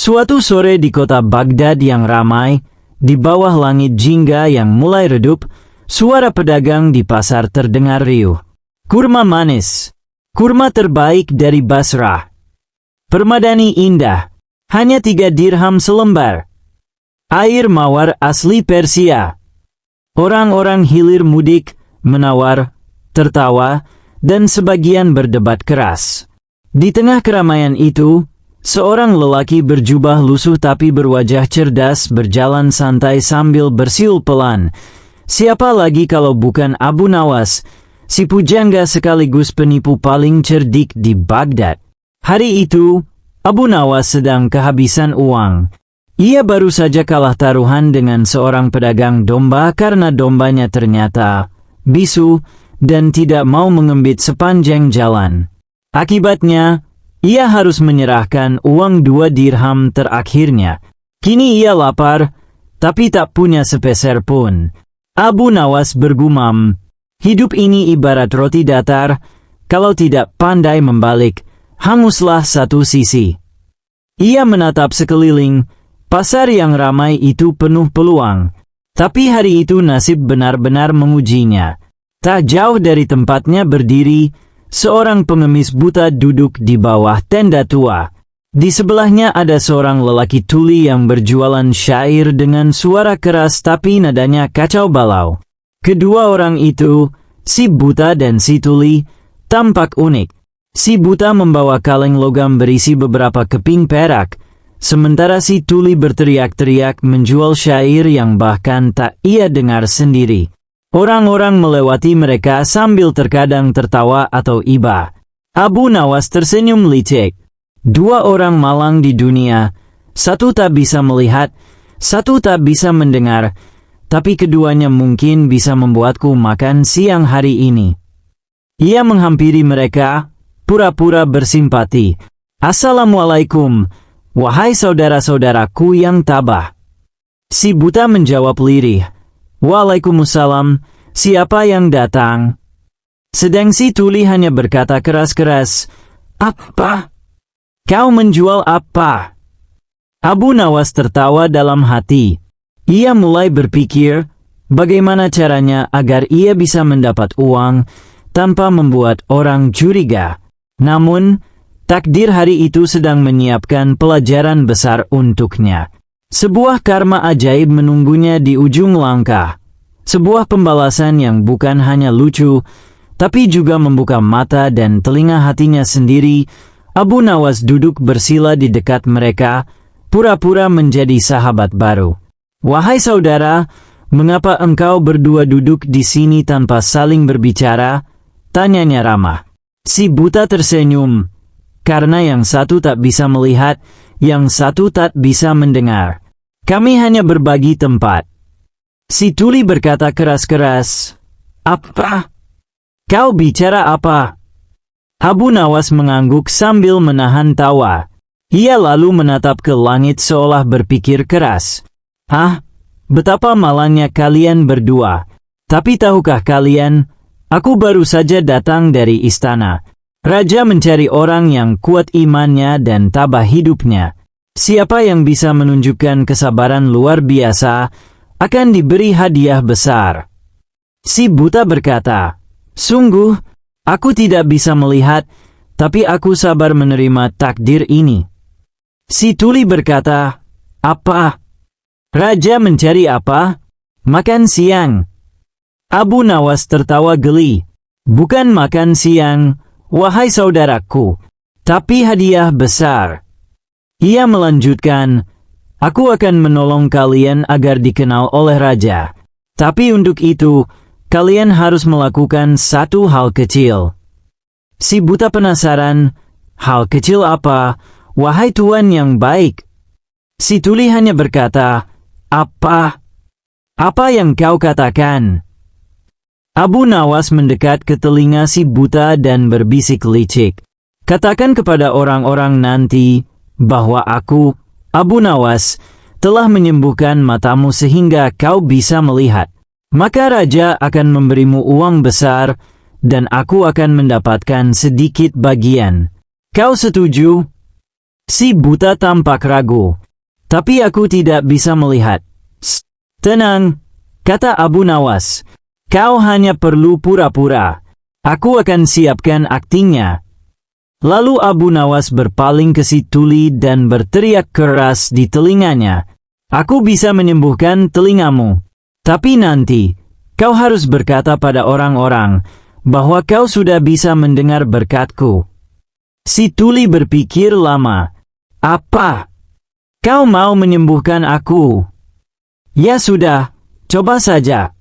Suatu sore di kota Baghdad yang ramai, di bawah langit jingga yang mulai redup, suara pedagang di pasar terdengar riuh. Kurma manis, kurma terbaik dari Basrah. Permadani indah, hanya 3 dirham selembar. Air mawar asli Persia. Orang-orang hilir mudik, menawar, tertawa, dan sebagian berdebat keras. Di tengah keramaian itu, seorang lelaki berjubah lusuh tapi berwajah cerdas berjalan santai sambil bersiul pelan. Siapa lagi kalau bukan Abu Nawas, si pujangga sekaligus penipu paling cerdik di Baghdad. Hari itu, Abu Nawas sedang kehabisan uang. Ia baru saja kalah taruhan dengan seorang pedagang domba karena dombanya ternyata bisu dan tidak mau mengembit sepanjang jalan. Akibatnya, ia harus menyerahkan uang 2 dirham terakhirnya. Kini ia lapar, tapi tak punya sepeser pun. Abu Nawas bergumam, hidup ini ibarat roti datar, kalau tidak pandai membalik, hanguslah satu sisi. Ia menatap sekeliling, pasar yang ramai itu penuh peluang. Tapi hari itu nasib benar-benar mengujinya. Tak jauh dari tempatnya berdiri, seorang pengemis buta duduk di bawah tenda tua. Di sebelahnya ada seorang lelaki tuli yang berjualan syair dengan suara keras tapi nadanya kacau balau. Kedua orang itu, si buta dan si tuli, tampak unik. Si buta membawa kaleng logam berisi beberapa keping perak, sementara si tuli berteriak-teriak menjual syair yang bahkan tak ia dengar sendiri. Orang-orang melewati mereka sambil terkadang tertawa atau iba. Abu Nawas tersenyum licik. 2 orang malang di dunia, satu tak bisa melihat, satu tak bisa mendengar, tapi keduanya mungkin bisa membuatku makan siang hari ini. Ia menghampiri mereka, pura-pura bersimpati. Assalamualaikum, wahai saudara-saudaraku yang tabah. Si buta menjawab lirih. Waalaikumsalam, siapa yang datang? Sedang si tuli hanya berkata keras-keras, apa? Kau menjual apa? Abu Nawas tertawa dalam hati. Ia mulai berpikir, bagaimana caranya agar ia bisa mendapat uang tanpa membuat orang curiga. Namun, takdir hari itu sedang menyiapkan pelajaran besar untuknya. Sebuah karma ajaib menunggunya di ujung langkah. Sebuah pembalasan yang bukan hanya lucu, tapi juga membuka mata dan telinga hatinya sendiri. Abu Nawas duduk bersila di dekat mereka, pura-pura menjadi sahabat baru. Wahai saudara, mengapa engkau berdua duduk di sini tanpa saling berbicara? Tanyanya ramah. Si buta tersenyum. Karena yang satu tak bisa melihat, yang satu tak bisa mendengar. Kami hanya berbagi tempat. Si tuli berkata keras-keras, apa? Kau bicara apa? Abu Nawas mengangguk sambil menahan tawa. Ia lalu menatap ke langit seolah berpikir keras. Betapa malangnya kalian berdua. Tapi tahukah kalian, aku baru saja datang dari istana. Raja mencari orang yang kuat imannya dan tabah hidupnya. Siapa yang bisa menunjukkan kesabaran luar biasa, akan diberi hadiah besar. Si buta berkata, sungguh, aku tidak bisa melihat, tapi aku sabar menerima takdir ini. Si tuli berkata, apa? Raja mencari apa? Makan siang. Abu Nawas tertawa geli. Bukan makan siang, wahai saudaraku, tapi hadiah besar. Ia melanjutkan, aku akan menolong kalian agar dikenal oleh raja. Tapi untuk itu, kalian harus melakukan satu hal kecil. Si buta penasaran, hal kecil apa, wahai tuan yang baik? Si tuli hanya berkata, apa? Apa yang kau katakan? Abu Nawas mendekat ke telinga si buta dan berbisik licik. Katakan kepada orang-orang nanti bahwa aku, Abu Nawas, telah menyembuhkan matamu sehingga kau bisa melihat. Maka raja akan memberimu uang besar dan aku akan mendapatkan sedikit bagian. Kau setuju? Si buta tampak ragu. Tapi aku tidak bisa melihat. Tenang, kata Abu Nawas. Kau hanya perlu pura-pura. Aku akan siapkan aktingnya. Lalu Abu Nawas berpaling ke si tuli dan berteriak keras di telinganya. Aku bisa menyembuhkan telingamu. Tapi nanti, kau harus berkata pada orang-orang bahwa kau sudah bisa mendengar berkatku. Si tuli berpikir lama. Apa? Kau mau menyembuhkan aku? Ya sudah, coba saja.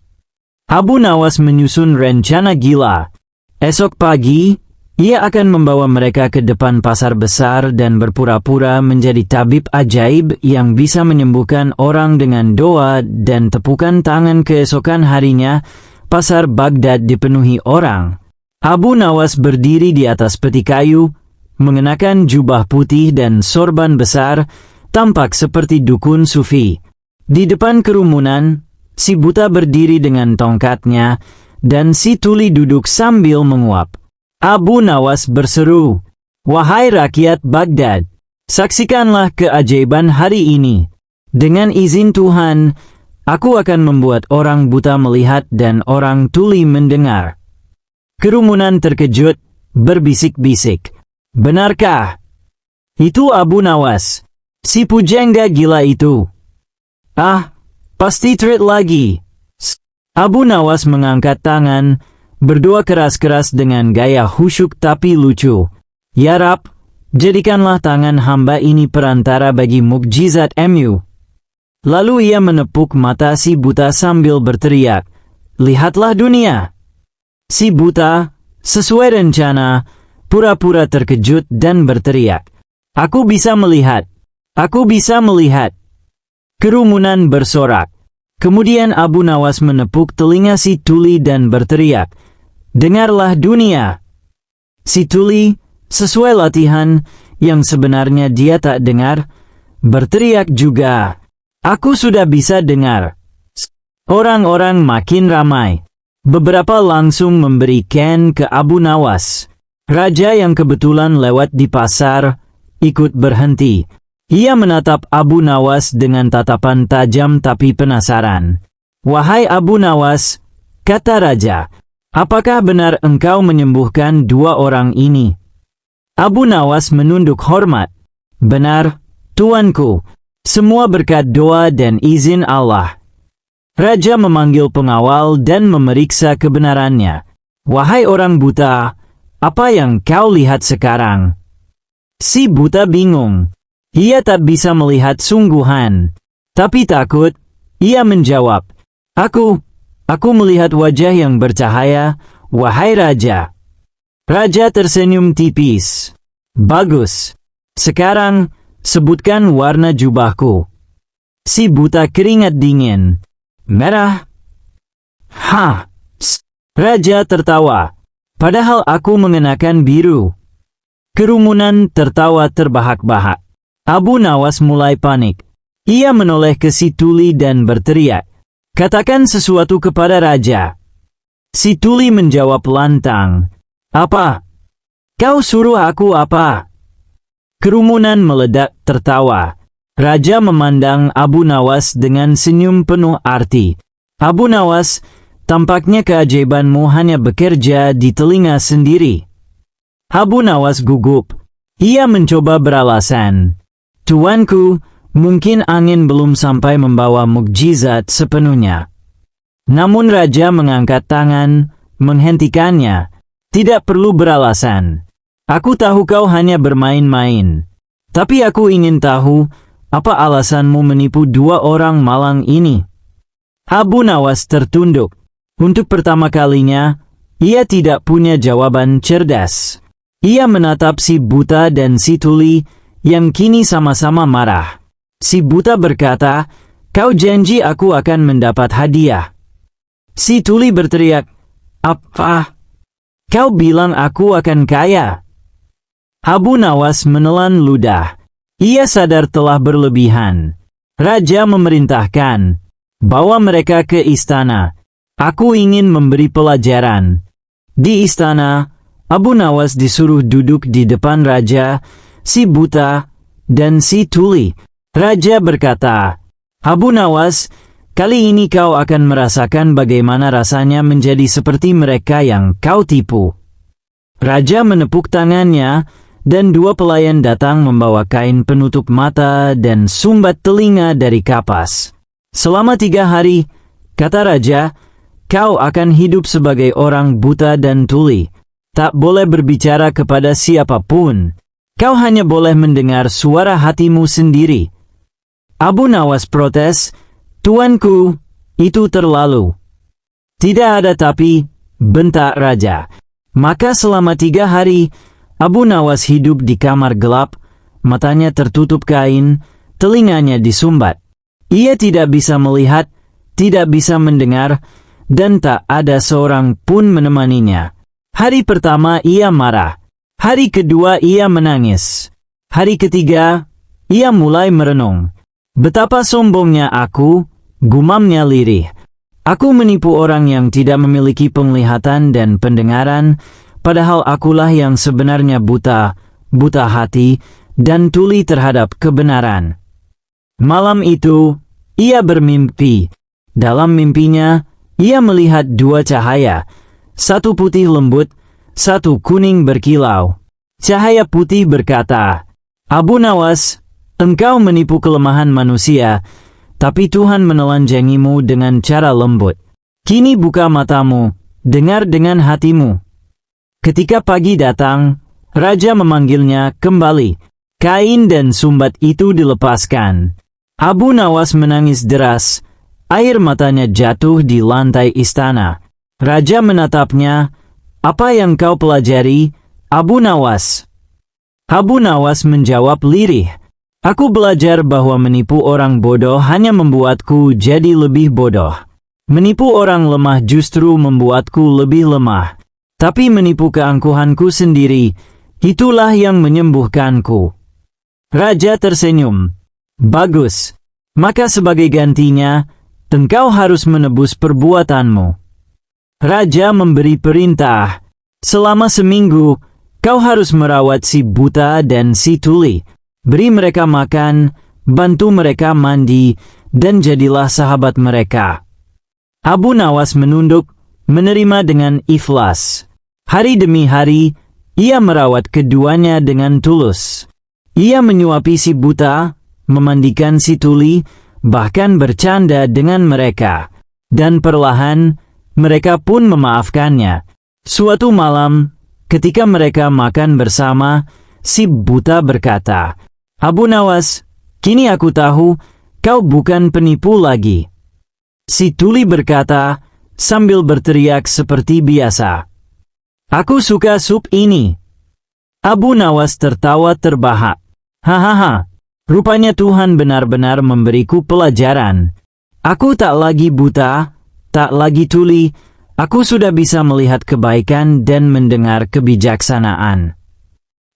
Abu Nawas menyusun rencana gila. Esok pagi, ia akan membawa mereka ke depan pasar besar dan berpura-pura menjadi tabib ajaib yang bisa menyembuhkan orang dengan doa dan tepukan tangan. Keesokan harinya, pasar Baghdad dipenuhi orang. Abu Nawas berdiri di atas peti kayu, mengenakan jubah putih dan sorban besar, tampak seperti dukun sufi. Di depan kerumunan, si buta berdiri dengan tongkatnya, dan si tuli duduk sambil menguap. Abu Nawas berseru, "Wahai rakyat Baghdad, saksikanlah keajaiban hari ini. Dengan izin Tuhan, aku akan membuat orang buta melihat dan orang tuli mendengar." Kerumunan terkejut, berbisik-bisik. Benarkah? Itu Abu Nawas, si pujangga gila itu. Ah, pasti trik lagi. Abu Nawas mengangkat tangan, berdoa keras-keras dengan gaya khusyuk tapi lucu. Ya Rab, jadikanlah tangan hamba ini perantara bagi mukjizat MU. Lalu ia menepuk mata si buta sambil berteriak, "Lihatlah dunia." Si buta, sesuai rencana, pura-pura terkejut dan berteriak, "Aku bisa melihat! Aku bisa melihat!" Kerumunan bersorak. Kemudian Abu Nawas menepuk telinga si tuli dan berteriak, "Dengarlah dunia!" Si tuli, sesuai latihan yang sebenarnya dia tak dengar, berteriak juga, "Aku sudah bisa dengar!" Orang-orang makin ramai. Beberapa langsung memberi ken ke Abu Nawas. Raja yang kebetulan lewat di pasar, ikut berhenti. Ia menatap Abu Nawas dengan tatapan tajam tapi penasaran. "Wahai Abu Nawas," kata raja, "apakah benar engkau menyembuhkan dua orang ini?" Abu Nawas menunduk hormat. "Benar, tuanku, semua berkat doa dan izin Allah." Raja memanggil pengawal dan memeriksa kebenarannya. "Wahai orang buta, apa yang kau lihat sekarang?" Si buta bingung. Ia tak bisa melihat sungguhan. Tapi takut, ia menjawab, Aku melihat wajah yang bercahaya, wahai Raja." Raja tersenyum tipis. "Bagus. Sekarang, sebutkan warna jubahku." Si buta keringat dingin. "Merah." "Hah?" Raja tertawa. "Padahal aku mengenakan biru." Kerumunan tertawa terbahak-bahak. Abu Nawas mulai panik. Ia menoleh ke si tuli dan berteriak, "Katakan sesuatu kepada raja." Si tuli menjawab lantang, "Apa? Kau suruh aku apa?" Kerumunan meledak tertawa. Raja memandang Abu Nawas dengan senyum penuh arti. "Abu Nawas, tampaknya keajaibanmu hanya bekerja di telinga sendiri." Abu Nawas gugup. Ia mencoba beralasan, "Tuanku, mungkin angin belum sampai membawa mukjizat sepenuhnya." Namun raja mengangkat tangan, menghentikannya. "Tidak perlu beralasan. Aku tahu kau hanya bermain-main. Tapi aku ingin tahu, apa alasanmu menipu dua orang malang ini?" Abu Nawas tertunduk. Untuk pertama kalinya, ia tidak punya jawaban cerdas. Ia menatap si buta dan si tuli yang kini sama-sama marah. Si buta berkata, "Kau janji aku akan mendapat hadiah." Si tuli berteriak, "Apa? Kau bilang aku akan kaya?" Abu Nawas menelan ludah. Ia sadar telah berlebihan. Raja memerintahkan, "Bawa mereka ke istana. Aku ingin memberi pelajaran." Di istana, Abu Nawas disuruh duduk di depan raja. Si buta, dan si tuli. Raja berkata, "Abu Nawas, kali ini kau akan merasakan bagaimana rasanya menjadi seperti mereka yang kau tipu." Raja menepuk tangannya, dan dua pelayan datang membawa kain penutup mata dan sumbat telinga dari kapas. "Selama 3 hari," kata raja, "kau akan hidup sebagai orang buta dan tuli. Tak boleh berbicara kepada siapapun. Kau hanya boleh mendengar suara hatimu sendiri." Abu Nawas protes, "Tuanku, itu terlalu." "Tidak ada tapi," bentak raja. Maka selama 3 hari, Abu Nawas hidup di kamar gelap, matanya tertutup kain, telinganya disumbat. Ia tidak bisa melihat, tidak bisa mendengar, dan tak ada seorang pun menemaninya. Hari pertama ia marah. Hari kedua ia menangis. Hari ketiga, ia mulai merenung. "Betapa sombongnya aku," gumamnya lirih. "Aku menipu orang yang tidak memiliki penglihatan dan pendengaran, padahal akulah yang sebenarnya buta hati, dan tuli terhadap kebenaran." Malam itu, ia bermimpi. Dalam mimpinya, ia melihat 2 cahaya. Satu putih lembut, satu kuning berkilau. Cahaya putih berkata, "Abu Nawas, engkau menipu kelemahan manusia, tapi Tuhan menelanjangimu dengan cara lembut. Kini buka matamu, dengar dengan hatimu." Ketika pagi datang, raja memanggilnya kembali. Kain dan sumbat itu dilepaskan. Abu Nawas menangis deras, air matanya jatuh di lantai istana. Raja menatapnya. "Apa yang kau pelajari, Abu Nawas?" Abu Nawas menjawab lirih, "Aku belajar bahwa menipu orang bodoh hanya membuatku jadi lebih bodoh. Menipu orang lemah justru membuatku lebih lemah. Tapi menipu keangkuhanku sendiri, itulah yang menyembuhkanku." Raja tersenyum. "Bagus. Maka sebagai gantinya, engkau harus menebus perbuatanmu." Raja memberi perintah, "Selama seminggu, kau harus merawat si buta dan si tuli. Beri mereka makan, bantu mereka mandi, dan jadilah sahabat mereka." Abu Nawas menunduk, menerima dengan ikhlas. Hari demi hari, ia merawat keduanya dengan tulus. Ia menyuapi si buta, memandikan si tuli, bahkan bercanda dengan mereka. Dan perlahan, mereka pun memaafkannya. Suatu malam, ketika mereka makan bersama, si buta berkata, "Abu Nawas, kini aku tahu kau bukan penipu lagi." Si tuli berkata, sambil berteriak seperti biasa, "Aku suka sup ini." Abu Nawas tertawa terbahak. "Hahaha, rupanya Tuhan benar-benar memberiku pelajaran. Aku tak lagi buta, tak lagi tuli, aku sudah bisa melihat kebaikan dan mendengar kebijaksanaan."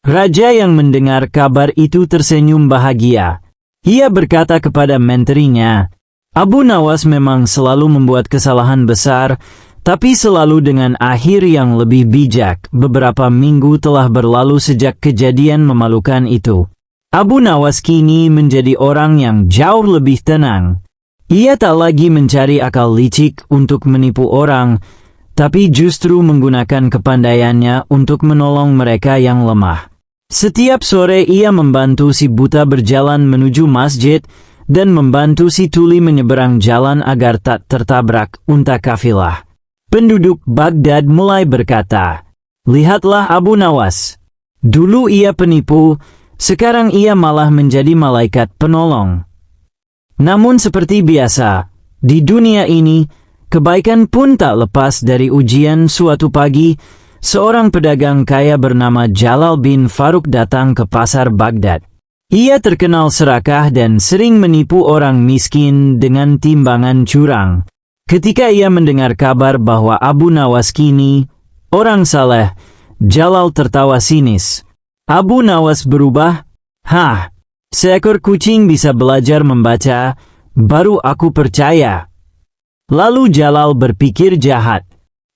Raja yang mendengar kabar itu tersenyum bahagia. Ia berkata kepada menterinya, "Abu Nawas memang selalu membuat kesalahan besar, tapi selalu dengan akhir yang lebih bijak." Beberapa minggu telah berlalu sejak kejadian memalukan itu. Abu Nawas kini menjadi orang yang jauh lebih tenang. Ia tak lagi mencari akal licik untuk menipu orang, tapi justru menggunakan kepandaiannya untuk menolong mereka yang lemah. Setiap sore ia membantu si buta berjalan menuju masjid dan membantu si tuli menyeberang jalan agar tak tertabrak unta kafilah. Penduduk Baghdad mulai berkata, "Lihatlah Abu Nawas. Dulu ia penipu, sekarang ia malah menjadi malaikat penolong." Namun seperti biasa, di dunia ini, kebaikan pun tak lepas dari ujian. Suatu pagi, seorang pedagang kaya bernama Jalal bin Faruk datang ke pasar Baghdad. Ia terkenal serakah dan sering menipu orang miskin dengan timbangan curang. Ketika ia mendengar kabar bahwa Abu Nawas kini orang saleh, Jalal tertawa sinis. Abu Nawas berubah? "Hah, seekor kucing bisa belajar membaca, baru aku percaya." Lalu Jalal berpikir jahat.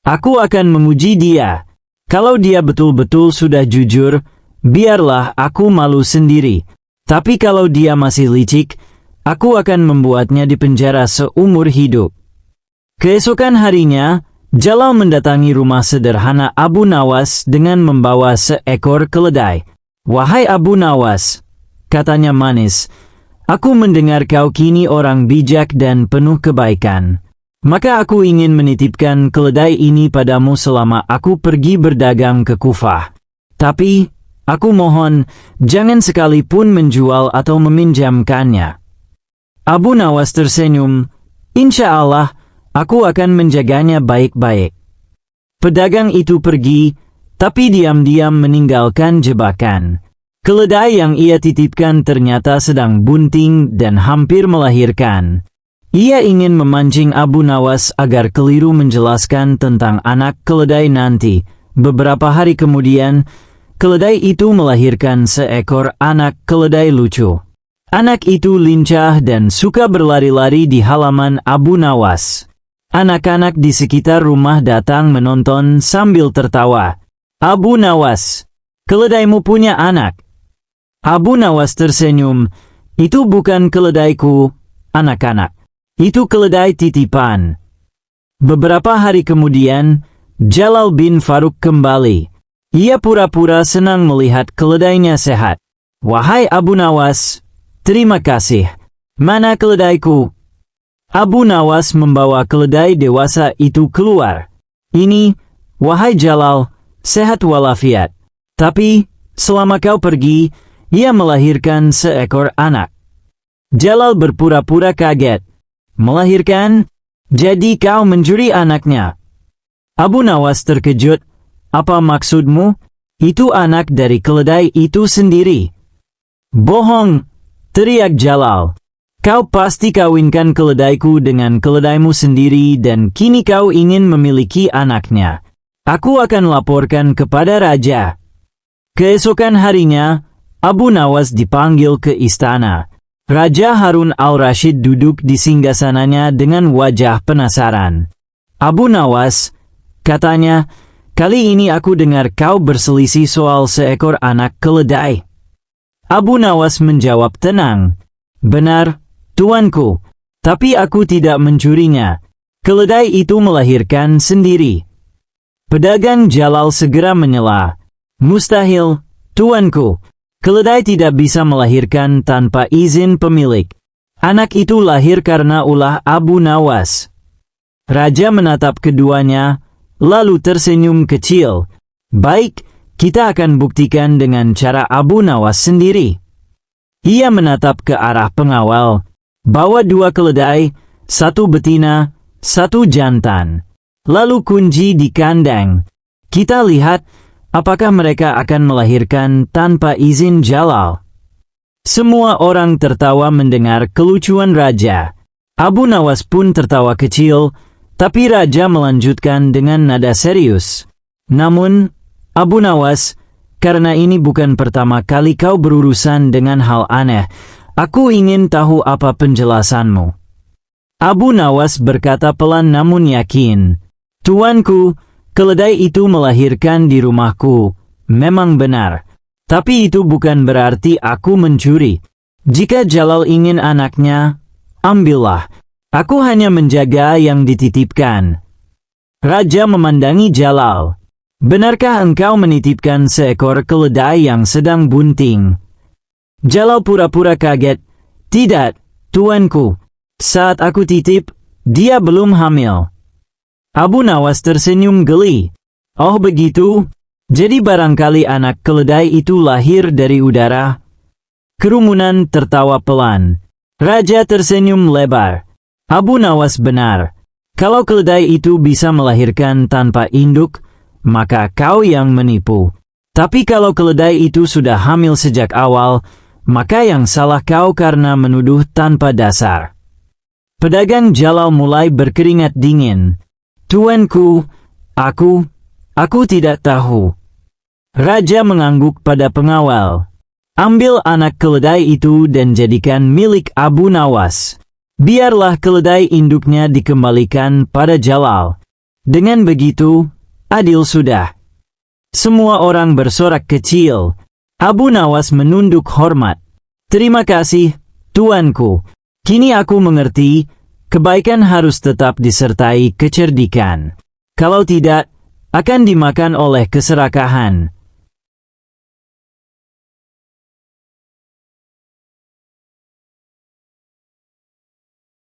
"Aku akan menguji dia. Kalau dia betul-betul sudah jujur, biarlah aku malu sendiri." Tapi kalau dia masih licik, aku akan membuatnya dipenjara seumur hidup. Keesokan harinya, Jalal mendatangi rumah sederhana Abu Nawas dengan membawa seekor keledai. "Wahai Abu Nawas," katanya manis, "aku mendengar kau kini orang bijak dan penuh kebaikan. Maka aku ingin menitipkan keledai ini padamu selama aku pergi berdagang ke Kufah. Tapi, aku mohon, jangan sekalipun menjual atau meminjamkannya." Abu Nawas tersenyum, "Insya Allah, aku akan menjaganya baik-baik." Pedagang itu pergi, tapi diam-diam meninggalkan jebakan. Keledai yang ia titipkan ternyata sedang bunting dan hampir melahirkan. Ia ingin memancing Abu Nawas agar keliru menjelaskan tentang anak keledai nanti. Beberapa hari kemudian, keledai itu melahirkan seekor anak keledai lucu. Anak itu lincah dan suka berlari-lari di halaman Abu Nawas. Anak-anak di sekitar rumah datang menonton sambil tertawa. "Abu Nawas, keledaimu punya anak." Abu Nawas tersenyum, "Itu bukan keledaiku, anak-anak. Itu keledai titipan." Beberapa hari kemudian, Jalal bin Faruk kembali. Ia pura-pura senang melihat keledainya sehat. "Wahai Abu Nawas, terima kasih. Mana keledaiku?" Abu Nawas membawa keledai dewasa itu keluar. "Ini, wahai Jalal, sehat walafiat. Tapi, selama kau pergi, ia melahirkan seekor anak." Jalal berpura-pura kaget. "Melahirkan? Jadi kau mencuri anaknya?" Abu Nawas terkejut. "Apa maksudmu? Itu anak dari keledai itu sendiri." "Bohong!" teriak Jalal. "Kau pasti kawinkan keledaiku dengan keledaimu sendiri dan kini kau ingin memiliki anaknya. Aku akan laporkan kepada raja." Keesokan harinya, Abu Nawas dipanggil ke istana. Raja Harun al-Rashid duduk di singgasananya dengan wajah penasaran. "Abu Nawas," katanya, "kali ini aku dengar kau berselisih soal seekor anak keledai." Abu Nawas menjawab tenang, "Benar, tuanku, tapi aku tidak mencurinya. Keledai itu melahirkan sendiri." Pedagang Jalal segera menyela, "Mustahil, tuanku. Keledai tidak bisa melahirkan tanpa izin pemilik. Anak itu lahir karena ulah Abu Nawas." Raja menatap keduanya, lalu tersenyum kecil. "Baik, kita akan buktikan dengan cara Abu Nawas sendiri." Ia menatap ke arah pengawal. "Bawa 2 keledai, 1 betina, 1 jantan. Lalu kunci di kandang. Kita lihat apakah mereka akan melahirkan tanpa izin Jalal." Semua orang tertawa mendengar kelucuan raja. Abu Nawas pun tertawa kecil, tapi raja melanjutkan dengan nada serius. "Namun, Abu Nawas, karena ini bukan pertama kali kau berurusan dengan hal aneh, aku ingin tahu apa penjelasanmu." Abu Nawas berkata pelan namun yakin, "Tuanku, keledai itu melahirkan di rumahku, memang benar. Tapi itu bukan berarti aku mencuri. Jika Jalal ingin anaknya, ambillah. Aku hanya menjaga yang dititipkan." Raja memandangi Jalal. "Benarkah engkau menitipkan seekor keledai yang sedang bunting?" Jalal pura-pura kaget. "Tidak, tuanku. Saat aku titip, dia belum hamil." Abu Nawas tersenyum geli. "Oh begitu? Jadi barangkali anak keledai itu lahir dari udara?" Kerumunan tertawa pelan. Raja tersenyum lebar. "Abu Nawas benar. Kalau keledai itu bisa melahirkan tanpa induk, maka kau yang menipu. Tapi kalau keledai itu sudah hamil sejak awal, maka yang salah kau karena menuduh tanpa dasar." Pedagang Jalal mulai berkeringat dingin. "Tuanku, aku tidak tahu." Raja mengangguk pada pengawal. "Ambil anak keledai itu dan jadikan milik Abu Nawas. Biarlah keledai induknya dikembalikan pada Jalal. Dengan begitu, adil sudah." Semua orang bersorak kecil. Abu Nawas menunduk hormat. Terima kasih, tuanku. Kini aku mengerti, kebaikan harus tetap disertai kecerdikan. Kalau tidak, akan dimakan oleh keserakahan.